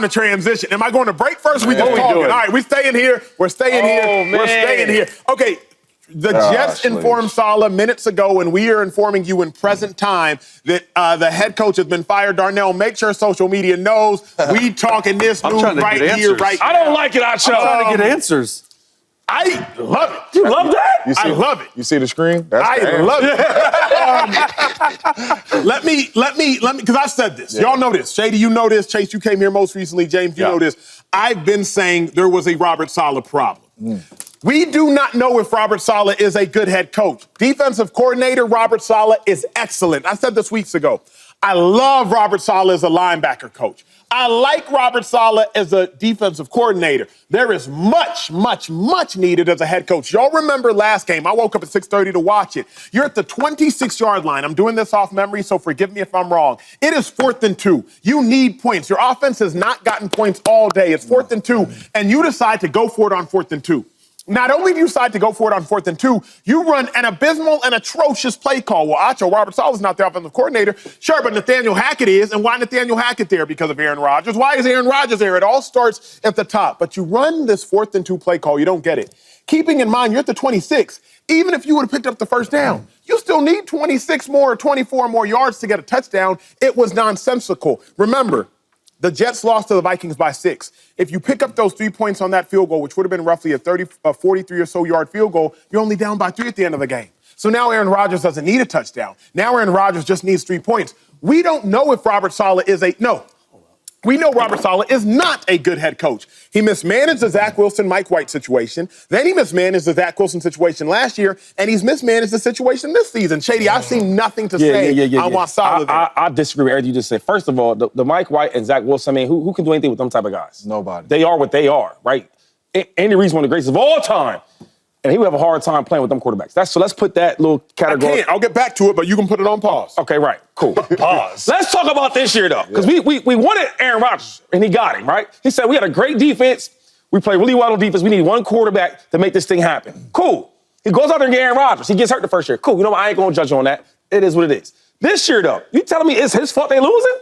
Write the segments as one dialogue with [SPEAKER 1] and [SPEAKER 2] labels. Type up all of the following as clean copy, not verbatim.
[SPEAKER 1] to transition. Am I going to break first? We just talking. All right, we're staying here. We're staying here. We're staying here. Okay. The Jets informed Saleh minutes ago, and we are informing you in present time that the head coach has been fired. Darnell, make sure social media knows we talking this news right here, right now.
[SPEAKER 2] I don't like it, Acho.
[SPEAKER 3] I'm trying to get answers.
[SPEAKER 1] I love it.
[SPEAKER 2] You love that?
[SPEAKER 1] I love it.
[SPEAKER 4] You see the screen?
[SPEAKER 1] I love it. Let me, because I've said this. Y'all know this. Shady, you know this. Chase, you came here most recently. James, you know this. I've been saying there was a Robert Saleh problem. We do not know if Robert Saleh is a good head coach. Defensive coordinator Robert Saleh is excellent. I said this weeks ago. I love Robert Saleh as a linebacker coach. I like Robert Saleh as a defensive coordinator. There is much, much, much needed as a head coach. Y'all remember last game, I woke up at 6:30 to watch it. You're at the 26-yard line. I'm doing this off memory, so forgive me if I'm wrong. It is 4th and 2. You need points. Your offense has not gotten points all day. It's 4th and 2, and you decide to go for it on 4th and 2. Not only do you decide to go for it on 4th and 2, you run an abysmal and atrocious play call. Well, Acho, Robert Saleh's not the offensive coordinator. Sure, but Nathaniel Hackett is. And why Nathaniel Hackett there? Because of Aaron Rodgers. Why is Aaron Rodgers there? It all starts at the top. But you run this 4th and 2 play call. You don't get it. Keeping in mind, you're at the 26. Even if you would have picked up the first down, you still need 26 more or 24 more yards to get a touchdown. It was nonsensical. Remember, the Jets lost to the Vikings by 6. If you pick up those 3 points on that field goal, which would have been roughly a 43 or so yard field goal, you're only down by 3 at the end of the game. So now Aaron Rodgers doesn't need a touchdown. Now Aaron Rodgers just needs 3 points. We don't know if Robert Saleh is we know Robert Saleh is not a good head coach. He mismanaged the Zach Wilson, Mike White situation. Then he mismanaged the Zach Wilson situation last year, and he's mismanaged the situation this season. Shady, I've seen nothing to say on why Saleh there.
[SPEAKER 2] I disagree with everything you just said. First of all, the Mike White and Zach Wilson, I mean, who can do anything with them type of guys?
[SPEAKER 4] Nobody.
[SPEAKER 2] They are what they are, right? Andy Reid's one of the greatest of all time. And he would have a hard time playing with them quarterbacks. So let's put that little category.
[SPEAKER 1] I can't. I'll get back to it, but you can put it on pause.
[SPEAKER 2] Okay, right. Cool.
[SPEAKER 3] Pause.
[SPEAKER 2] Let's talk about this year, though, because we wanted Aaron Rodgers, and he got him, right? He said, we had a great defense. We play really well on defense. We need one quarterback to make this thing happen. Cool. He goes out there and gets Aaron Rodgers. He gets hurt the first year. Cool. You know what? I ain't going to judge you on that. It is what it is. This year, though, you telling me it's his fault they losing?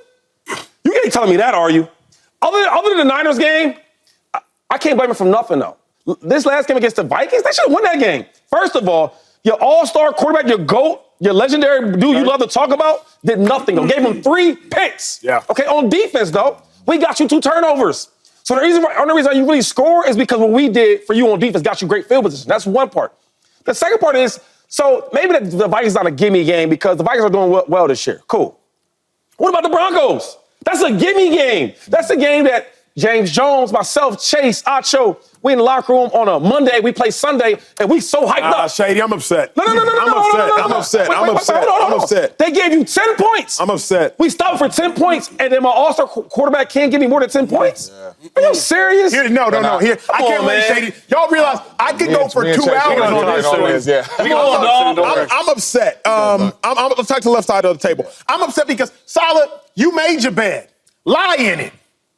[SPEAKER 2] You ain't telling me that, are you? Other than the Niners game, I can't blame him for nothing, though. This last game against the Vikings, they should have won that game. First of all, your all-star quarterback, your GOAT, your legendary dude you love to talk about, did nothing. Gave him 3 picks.
[SPEAKER 1] Yeah.
[SPEAKER 2] Okay, on defense, though, we got you 2 turnovers. So the only reason you really score is because what we did for you on defense got you great field position. That's one part. The second part is, so maybe the Vikings not a gimme game because the Vikings are doing well this year. Cool. What about the Broncos? That's a gimme game. That's a game that James Jones, myself, Chase, Acho, we in the locker room on a Monday, we play Sunday, and we so hyped up.
[SPEAKER 1] Shady, I'm upset.
[SPEAKER 2] No.
[SPEAKER 1] I'm upset.
[SPEAKER 2] They gave you 10 points.
[SPEAKER 1] I'm upset.
[SPEAKER 2] We stopped for 10 points, and then my all-star quarterback can't give me more than 10 points? Yeah. Are you serious?
[SPEAKER 1] No. Here, I can't wait, Shady. Y'all realize I could go for 2 hours on this. I'm upset. Let's talk to the left side of the table. I'm upset because, Saleh, you made your bed. Lie in it.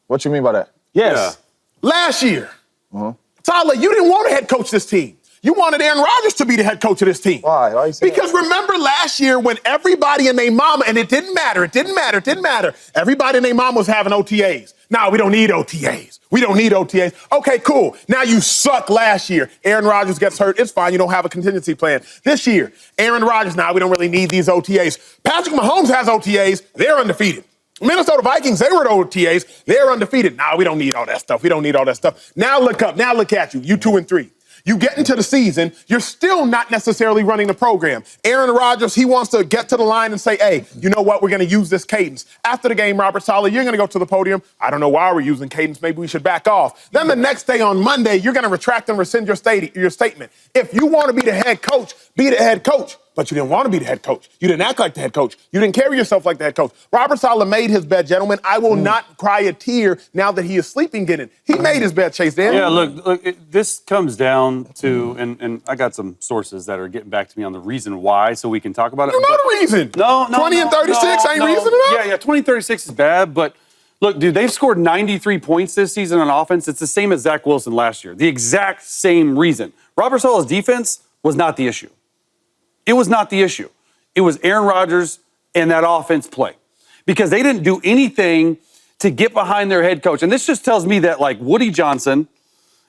[SPEAKER 4] What you mean by that?
[SPEAKER 2] Yes.
[SPEAKER 1] Last year, Saleh, you didn't want to head coach this team. You wanted Aaron Rodgers to be the head coach of this team.
[SPEAKER 4] Why? Why you say
[SPEAKER 1] Because remember last year when everybody and their mama, and it didn't matter. Everybody and their mama was having OTAs. Nah, we don't need OTAs. Okay, cool. Now you suck last year. Aaron Rodgers gets hurt. It's fine. You don't have a contingency plan. This year, Aaron Rodgers, we don't really need these OTAs. Patrick Mahomes has OTAs. They're undefeated. Minnesota Vikings, they were the OTAs. They're undefeated. We don't need all that stuff. Now look up. Now look at you. You 2-3. You get into the season, you're still not necessarily running the program. Aaron Rodgers, he wants to get to the line and say, hey, you know what? We're going to use this cadence. After the game, Robert Saleh, you're going to go to the podium. I don't know why we're using cadence. Maybe we should back off. Then the next day on Monday, you're going to retract and rescind your statement. If you want to be the head coach, be the head coach. But you didn't want to be the head coach. You didn't act like the head coach. You didn't carry yourself like the head coach. Robert Saleh made his bed, gentlemen. I will not cry a tear now that he is sleeping in it. He made his bed, Chase Dan.
[SPEAKER 3] Yeah, look this comes down to, and I got some sources that are getting back to me on the reason why, so we can talk about it.
[SPEAKER 1] You know the reason.
[SPEAKER 3] No.
[SPEAKER 1] 20 and 36 ain't reason enough?
[SPEAKER 3] Yeah, 20 and 36 is bad, but look, dude, they've scored 93 points this season on offense. It's the same as Zach Wilson last year. The exact same reason. Robert Saleh's defense was not the issue. It was not the issue. It was Aaron Rodgers and that offense play. Because they didn't do anything to get behind their head coach. And this just tells me that, like, Woody Johnson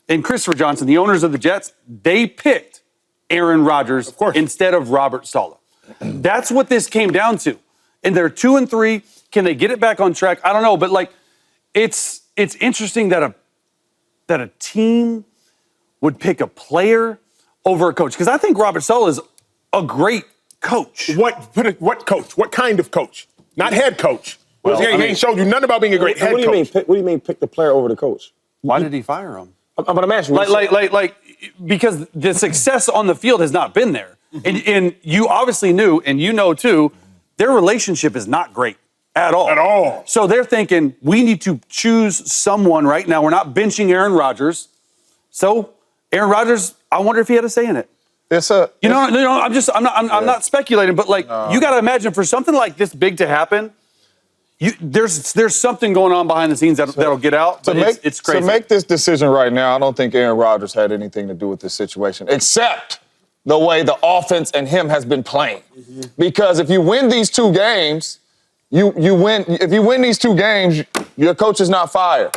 [SPEAKER 3] and Christopher Johnson, the owners of the Jets, they picked Aaron Rodgers instead of Robert Saleh. That's what this came down to. And they're 2-3. Can they get it back on track? I don't know. But, like, it's interesting that a team would pick a player over a coach. Because I think Robert Saleh is a great coach.
[SPEAKER 1] What coach? What kind of coach? Not head coach.
[SPEAKER 3] Well,
[SPEAKER 1] he ain't showed you nothing about being a great head coach.
[SPEAKER 2] What do you mean pick the player over the coach?
[SPEAKER 3] Why did he fire him?
[SPEAKER 2] But I'm asking you.
[SPEAKER 3] Because the success on the field has not been there. And you obviously knew, and you know too, their relationship is not great at all.
[SPEAKER 1] At all.
[SPEAKER 3] So they're thinking, we need to choose someone right now. We're not benching Aaron Rodgers. So Aaron Rodgers, I wonder if he had a say in it. I'm not speculating, but like you got to imagine for something like this big to happen, there's something going on behind the scenes that'll get out. But it's crazy.
[SPEAKER 4] To make this decision right now, I don't think Aaron Rodgers had anything to do with this situation, except the way the offense and him has been playing. Mm-hmm. Because if you win these 2 games, you win. If you win these 2 games, your coach is not fired.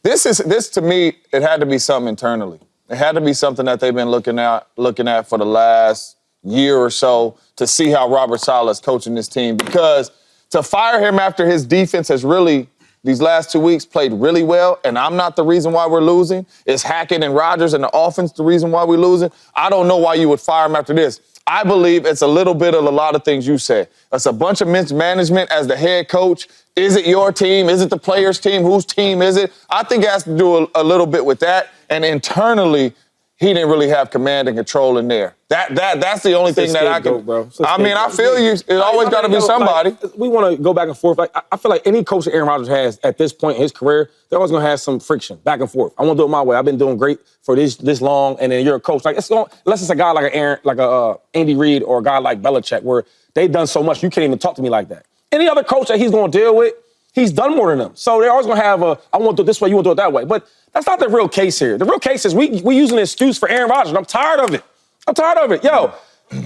[SPEAKER 4] This to me, it had to be something internally. It had to be something that they've been looking at for the last year or so to see how Robert Saleh is coaching this team. Because to fire him after his defense has really, these last 2 weeks, played really well, and I'm not the reason why we're losing. It's Hackett and Rodgers and the offense the reason why we're losing. I don't know why you would fire him after this. I believe it's a little bit of a lot of things you said. It's a bunch of mismanagement as the head coach. Is it your team? Is it the players' team? Whose team is it? I think it has to do a little bit with that. And internally, he didn't really have command and control in there. That's the only thing that I can.
[SPEAKER 2] Bro.
[SPEAKER 4] I mean, I feel you. It always got to be somebody.
[SPEAKER 2] We want to go back and forth. Like, I feel like any coach that Aaron Rodgers has at this point in his career, they're always going to have some friction back and forth. I want to do it my way. I've been doing great for this long, and then you're a coach. Like unless it's a guy like Andy Reid or a guy like Belichick, where they've done so much, you can't even talk to me like that. Any other coach that he's going to deal with, he's done more than them. So they're always going to have I want to do it this way, you want to do it that way. But that's not the real case here. The real case is we using an excuse for Aaron Rodgers. I'm tired of it. Yo,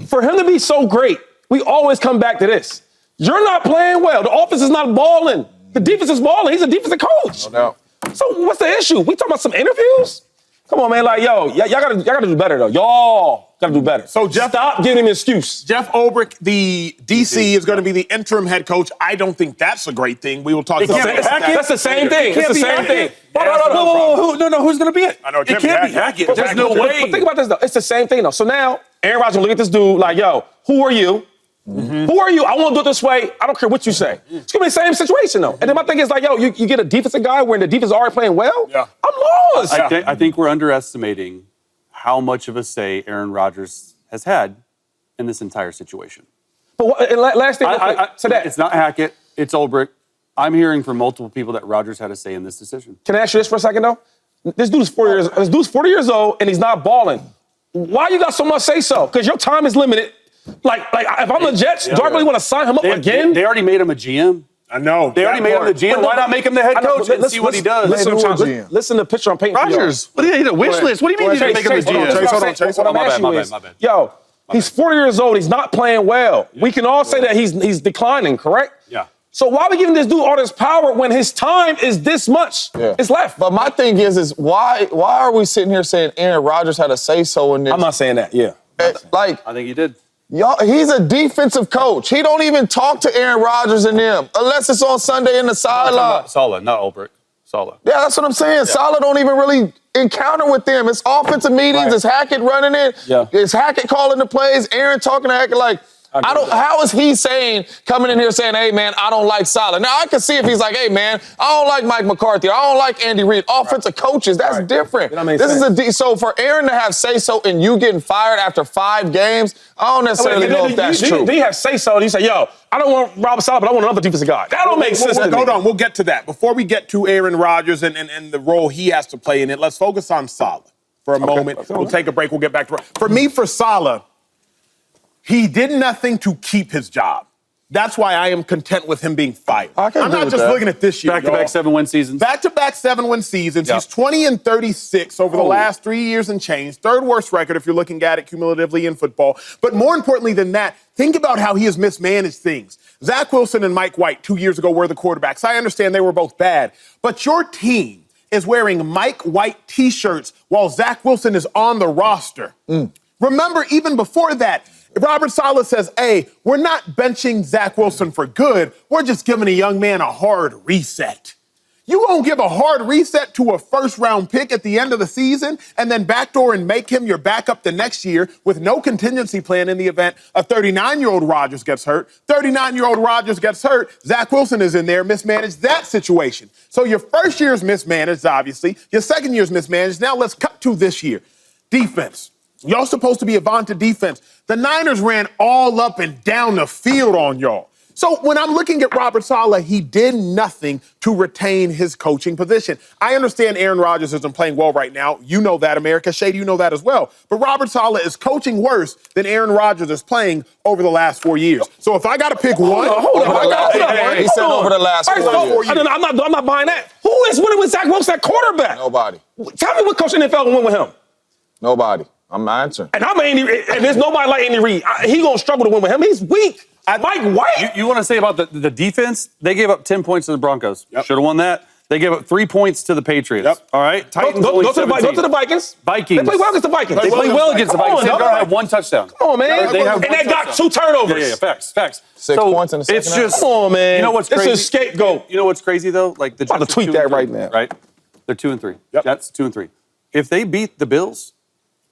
[SPEAKER 2] for him to be so great, we always come back to this. You're not playing well. The offense is not balling. The defense is balling. He's a defensive coach.
[SPEAKER 4] No doubt.
[SPEAKER 2] So what's the issue? We talking about some interviews? Come on, man. Like, yo, y'all gotta do better, though. Y'all gotta do better.
[SPEAKER 1] So Jeff,
[SPEAKER 2] stop giving him an excuse.
[SPEAKER 1] Jeff Ulbrich, the DC, is going to be the interim head coach. I don't think that's a great thing. We will talk about that.
[SPEAKER 2] That's the same thing. It's the same thing.
[SPEAKER 3] No, who's going to be it?
[SPEAKER 1] I know, it
[SPEAKER 3] can't be Hackett. There's no way.
[SPEAKER 2] But think about this, though. It's the same thing, though. So now, Aaron Rodgers will look at this dude like, yo, who are you? Mm-hmm. Who are you? I want to do it this way. I don't care what you say. It's going to be the same situation, though. And then my thing is like, yo, you get a defensive guy where the defense is already playing well?
[SPEAKER 1] Yeah.
[SPEAKER 2] I'm lost.
[SPEAKER 3] I think we're underestimating how much of a say Aaron Rodgers has had in this entire situation.
[SPEAKER 2] But last thing, today.
[SPEAKER 3] It's not Hackett. It's Ulbrich. I'm hearing from multiple people that Rodgers had a say in this decision.
[SPEAKER 2] Can I ask you this for a second, though? This dude's 40 years old, and he's not balling. Why you got so much say so? Because your time is limited. Like if I'm the Jets, do I really want to sign him up again?
[SPEAKER 3] They already made him a GM.
[SPEAKER 1] I know.
[SPEAKER 3] They already made him the GM. Why not make him the head coach and see what he does?
[SPEAKER 2] Listen to the picture I'm painting for you.
[SPEAKER 3] Rodgers, what do you need a wish list? What do you mean you didn't make him the GM?
[SPEAKER 1] Hold on, Chase.
[SPEAKER 3] My bad.
[SPEAKER 2] Yo, he's 40 years old. He's not playing well. We can all say that he's declining, correct?
[SPEAKER 3] Yeah.
[SPEAKER 2] So why are we giving this dude all this power when his time is this much?
[SPEAKER 4] Yeah.
[SPEAKER 2] It's left.
[SPEAKER 4] But my thing is why are we sitting here saying Aaron Rodgers had a say-so in this?
[SPEAKER 2] I'm not saying that, yeah.
[SPEAKER 3] I think he did.
[SPEAKER 4] Y'all, he's a defensive coach. He don't even talk to Aaron Rodgers and them unless it's on Sunday in the sideline.
[SPEAKER 3] Saleh, not Ulbrich. Saleh.
[SPEAKER 4] Yeah, that's what I'm saying. Yeah. Saleh don't even really encounter with them. It's offensive meetings. Right. It's Hackett running it. Yeah. It's Hackett calling the plays. Aaron talking to Hackett like, how is he coming in here saying, hey, man, I don't like Saleh? Now, I can see if he's like, hey, man, I don't like Mike McCarthy. I don't like Andy Reid. Offensive coaches, that's different. So for Aaron to have say-so and you getting fired after 5 games, I don't necessarily know if that's true.
[SPEAKER 2] Do you have say-so and you say, yo, I don't want Robert Saleh, but I want another defensive guy? That don't make sense to me.
[SPEAKER 1] Hold on, we'll get to that. Before we get to Aaron Rodgers and the role he has to play in it, let's focus on Saleh for a moment. We'll take a break. We'll get back to it. For me, for Saleh, he did nothing to keep his job. That's why I am content with him being fired.
[SPEAKER 4] I can
[SPEAKER 1] I'm
[SPEAKER 4] agree
[SPEAKER 1] not
[SPEAKER 4] with
[SPEAKER 1] just
[SPEAKER 4] that.
[SPEAKER 1] looking at this year.
[SPEAKER 3] Back-to-back 7-win seasons.
[SPEAKER 1] Back-to-back 7-win seasons.
[SPEAKER 3] Yep.
[SPEAKER 1] He's 20-36 over the last 3 years and change. Third worst record if you're looking at it cumulatively in football. But more importantly than that, think about how he has mismanaged things. Zach Wilson and Mike White 2 years ago were the quarterbacks. I understand they were both bad. But your team is wearing Mike White T-shirts while Zach Wilson is on the roster. Remember, even before that, Robert Saleh says, hey, we're not benching Zach Wilson for good. We're just giving a young man a hard reset. You gonna give a hard reset to a first-round pick at the end of the season and then backdoor and make him your backup the next year with no contingency plan in the event a 39-year-old Rodgers gets hurt. 39-year-old Rodgers gets hurt. Zach Wilson is in there, mismanaged that situation. So your first year's mismanaged, obviously. Your second year's mismanaged. Now let's cut to this year. Defense. Y'all supposed to be a vaunted defense. The Niners ran all up and down the field on y'all. So when I'm looking at Robert Saleh, he did nothing to retain his coaching position. I understand Aaron Rodgers isn't playing well right now. You know that, America. Shady, you know that as well. But Robert Saleh is coaching worse than Aaron Rodgers is playing over the last 4 years. So if I got to pick one,
[SPEAKER 4] He said over the last 4 years.
[SPEAKER 2] I'm not buying that. Who is winning with Zach Wilson at quarterback?
[SPEAKER 4] Nobody.
[SPEAKER 2] Tell me what coach in the NFL will win with him.
[SPEAKER 4] Nobody. I'm answering.
[SPEAKER 2] And there's nobody like Andy Reid. He gonna struggle to win with him. He's weak. Mike White.
[SPEAKER 3] You want to say about the defense? They gave up 10 points to the Broncos.
[SPEAKER 1] Yep.
[SPEAKER 3] Should have won that. They gave up 3 points to the Patriots.
[SPEAKER 1] Yep.
[SPEAKER 3] All right. Titans
[SPEAKER 2] Go
[SPEAKER 3] only
[SPEAKER 2] to the
[SPEAKER 3] 17.
[SPEAKER 2] Vikings.
[SPEAKER 3] Vikings.
[SPEAKER 2] They play well against the Vikings.
[SPEAKER 3] They play well against the Vikings. They
[SPEAKER 2] Come on,
[SPEAKER 3] don't
[SPEAKER 2] dog.
[SPEAKER 3] have 1 touchdown.
[SPEAKER 2] Come on, man.
[SPEAKER 3] They have
[SPEAKER 2] and
[SPEAKER 3] one
[SPEAKER 2] they got
[SPEAKER 3] touchdown.
[SPEAKER 2] 2 turnovers.
[SPEAKER 3] Yeah, facts.
[SPEAKER 4] 6 points in the second
[SPEAKER 3] It's
[SPEAKER 4] half.
[SPEAKER 3] just,
[SPEAKER 2] Come on, man.
[SPEAKER 3] You know what's crazy?
[SPEAKER 2] This is scapegoat.
[SPEAKER 3] You know what's crazy though? Like the
[SPEAKER 2] I'm about
[SPEAKER 3] Jets
[SPEAKER 2] to
[SPEAKER 3] are
[SPEAKER 2] tweet
[SPEAKER 3] 2
[SPEAKER 2] that
[SPEAKER 3] and
[SPEAKER 2] right
[SPEAKER 3] 3,
[SPEAKER 2] now.
[SPEAKER 3] Right? They're 2 and 3.
[SPEAKER 1] Yep.
[SPEAKER 3] Jets 2 and 3. If they beat the Bills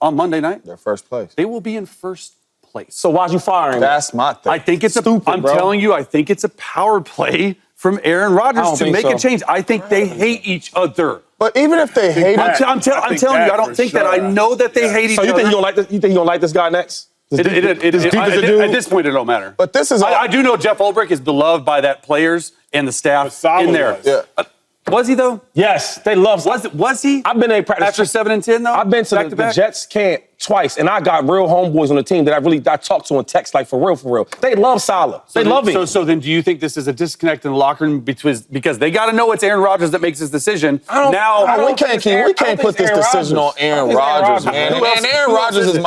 [SPEAKER 3] on Monday night,
[SPEAKER 4] They're first place.
[SPEAKER 3] they will be in first place.
[SPEAKER 2] So why'd you fire him?
[SPEAKER 4] That's my thing.
[SPEAKER 3] I think it's I'm
[SPEAKER 2] bro.
[SPEAKER 3] telling you, I think it's a power play from Aaron
[SPEAKER 2] I
[SPEAKER 3] Rodgers
[SPEAKER 2] don't
[SPEAKER 3] to
[SPEAKER 2] think
[SPEAKER 3] make
[SPEAKER 2] so.
[SPEAKER 3] a change. I think they hate each other.
[SPEAKER 4] But even if they hate
[SPEAKER 3] I'm,
[SPEAKER 4] it,
[SPEAKER 3] t- I'm, tell- I'm
[SPEAKER 1] think
[SPEAKER 3] telling you,
[SPEAKER 1] that
[SPEAKER 3] I don't
[SPEAKER 1] for
[SPEAKER 3] think that.
[SPEAKER 1] sure.
[SPEAKER 3] I know that they hate each
[SPEAKER 2] So
[SPEAKER 3] other.
[SPEAKER 2] you think he don't like this guy next?
[SPEAKER 3] At this point, it don't matter.
[SPEAKER 4] but this is all,
[SPEAKER 3] I do know Jeff Ulbrich is beloved by that players and the staff
[SPEAKER 1] Saleh
[SPEAKER 3] in there.
[SPEAKER 1] was.
[SPEAKER 4] yeah.
[SPEAKER 3] Was he though?
[SPEAKER 2] Yes, they love.
[SPEAKER 3] Was he?
[SPEAKER 2] I've been a practice
[SPEAKER 3] After 7 and 10 though.
[SPEAKER 2] I've been to
[SPEAKER 3] back
[SPEAKER 2] the
[SPEAKER 3] back?
[SPEAKER 2] Jets camp twice, and I got real homeboys on the team that I talk to and text like for real. They love Saleh. They love him.
[SPEAKER 3] So then, do you think this is a disconnect in the locker room because they got to know it's Aaron Rodgers that makes this decision?
[SPEAKER 2] I don't
[SPEAKER 4] we can't put this decision on Aaron Rodgers, man. And Aaron Rodgers is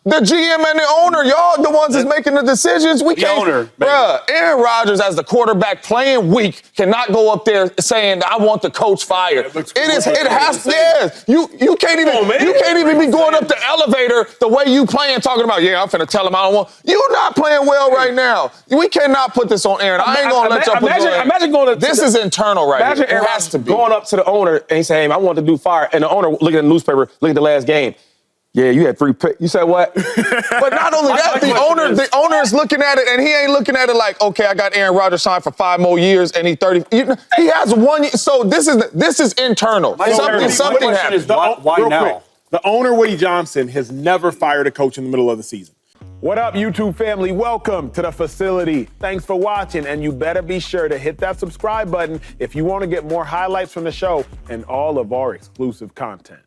[SPEAKER 4] the GM and the owner. Y'all the ones that's making the decisions. We can't.
[SPEAKER 3] owner, maybe.
[SPEAKER 4] Bruh, Aaron Rodgers as the quarterback playing weak cannot go up there saying I want the coach fired. It has to. Yes. You can't even be going up the elevator the way you playing talking about, yeah, I'm finna tell him I don't want. You're not playing well right now. We cannot put this on Aaron. I ain't gonna let y'all put this on Aaron.
[SPEAKER 2] Imagine going to
[SPEAKER 4] This is internal right here.
[SPEAKER 2] Imagine Aaron
[SPEAKER 4] It has to be.
[SPEAKER 2] going up to the owner and saying, I want to do fire. And the owner looking at the newspaper, looking at the last game. Yeah, you had 3 picks. You said what?
[SPEAKER 4] But not only that, the owner is looking at it, and he ain't looking at it like, okay, I got Aaron Rodgers signed for 5 more years, and he's 30. He has 1 year. So this is internal. Something happened.
[SPEAKER 3] Why
[SPEAKER 1] real
[SPEAKER 3] now?
[SPEAKER 1] quick, the owner, Woody Johnson, has never fired a coach in the middle of the season. What up, YouTube family? Welcome to the facility. Thanks for watching, and you better be sure to hit that subscribe button if you want to get more highlights from the show and all of our exclusive content.